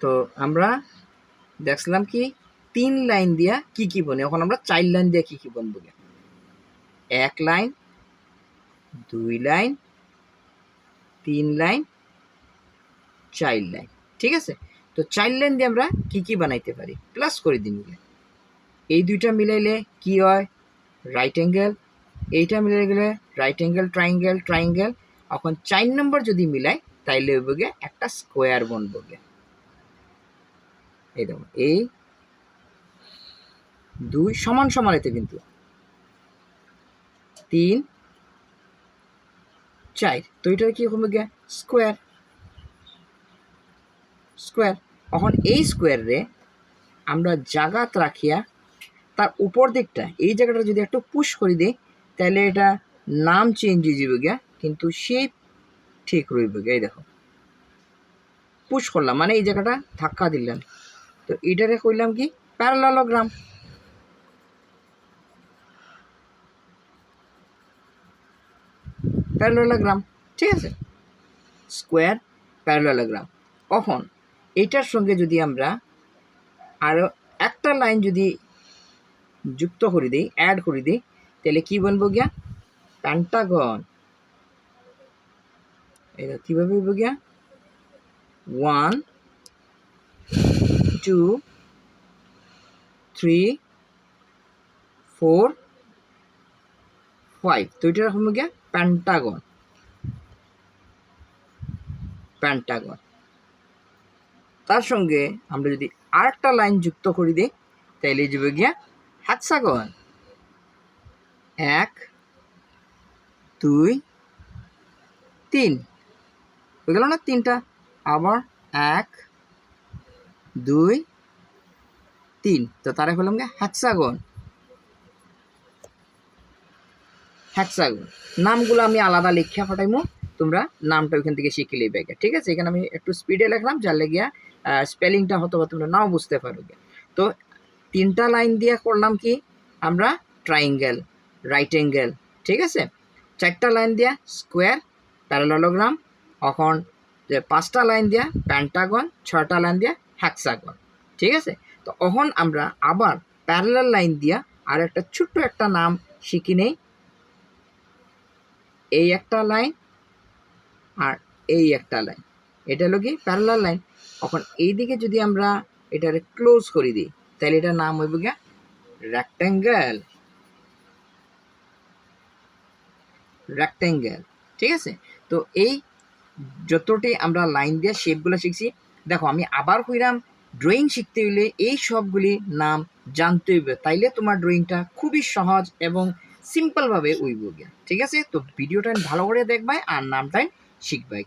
তো আমরা দেখছিলাম কি 3 লাইন দিয়া কি বনে, এখন আমরা 4 লাইন দিয়া কি বনবো। 1 লাইন, 2 লাইন, 3 লাইন, 4 লাইন। ঠিক আছে, তো 4 লাইন দিয়ে আমরা কি বানাইতে পারি, প্লাস করে দিন। এই দুইটা মিলাইলে কি হয়, রাইট অ্যাঙ্গেল। এইটা মিলে গেলে রাইট অ্যাঙ্গেল ট্রাইঙ্গেল ট্রাইঙ্গেল। এখন 4 নম্বর যদি মিলাই তাইলে হইব গিয়ে একটা স্কোয়ার বনবো গিয়ে। এই দেখো, এই 2 সমান সমান, এতে কিন্তু 3 4, তো এটা কি হবে গিয়া স্কোয়ার স্কোয়ার। এখন এই স্কোয়ার রে আমরা জায়গাত রাখিয়া তার উপর দিকটা এই জায়গাটা যদি একটু পুশ করে দিই তাহলে এটা নাম চেঞ্জ হয়ে যাবে গিয়া, কিন্তু শেপ ঠিক রইবে গিয়া। এই দেখো, পুশ করলাম মানে এই জায়গাটা ধাক্কা দিলাম, তো এটারে কইলাম কি প্যারালালোগ্রাম। প্যারালালোগ্রাম, ঠিক আছে, স্কোয়ার প্যারালালোগ্রাম। এখন এইটার সঙ্গে যদি আমরা আরো একটা লাইন যদি যুক্ত করে দিই, অ্যাড করে দিই, তাহলে কি বলবো গিয়া পেন্টাগন। এটা কিভাবে হইব গিয়া 1 2 3 4 5, তো এটা হবে গিয়া পেন্টাগন। পেন্টাগন তার সঙ্গে আমরা যদি আরেকটা লাইন যুক্ত করে দিই তাহলে যাবে গিয়া হেক্সাগন। 1 2 3 হয়ে গেল না, 3টা। আবার 1 2 3, তো তারা হলাম গিয়া হেক্সাগন। হেক্সাগন নামগুলো আমি আলাদা লিখিয়া ফাটাইমো, তোমরা নামটা ওইখান থেকে শিখে লিখবে। ঠিক আছে, এখানে আমি একটু স্পিডে লিখলাম, যার লেগিয়া স্পেলিংটা হয়তো বা তোমরা নাও বুঝতে পারবে। তো 3টা লাইন দিয়ে করলাম কি আমরা ট্রাইঙ্গেল রাইট অ্যাঙ্গেল। ঠিক আছে, 4টা লাইন দিয়া স্কোয়ার প্যারালালোগ্রাম। এখন 5টা লাইন দিয়া পেন্টাগন, 6টা লাইন দিয়া হেক্সাগন। ঠিক আছে, তো এখন আমরা আবার প্যারালাল লাইন দিয়া আর একটা ছোট্ট একটা নাম শিখি নেই। এই একটা লাইন আর এই একটা লাইন, এটা হলো কি প্যারালাল লাইন। এখন এইদিকে যদি আমরা এটারে ক্লোজ করে দিই তাহলে এটার নাম হইব গিয়া রেক্ট্যাঙ্গেল। রেক্ট্যাঙ্গেল, ঠিক আছে। তো এই যতটি আমরা লাইন দিয়ে শেপগুলো শিখছি, দেখো আমি আবার কইরাম, ড্রয়িং শিখতে হইলে এই সবগুলি নাম জানতে হইবে, তাইলে তোমার ড্রয়িংটা খুবই সহজ এবং সিম্পলভাবে উইব গিয়া। ঠিক আছে, তো ভিডিওটা ভালো করে দেখবাই আর নামটাই শিখবাই।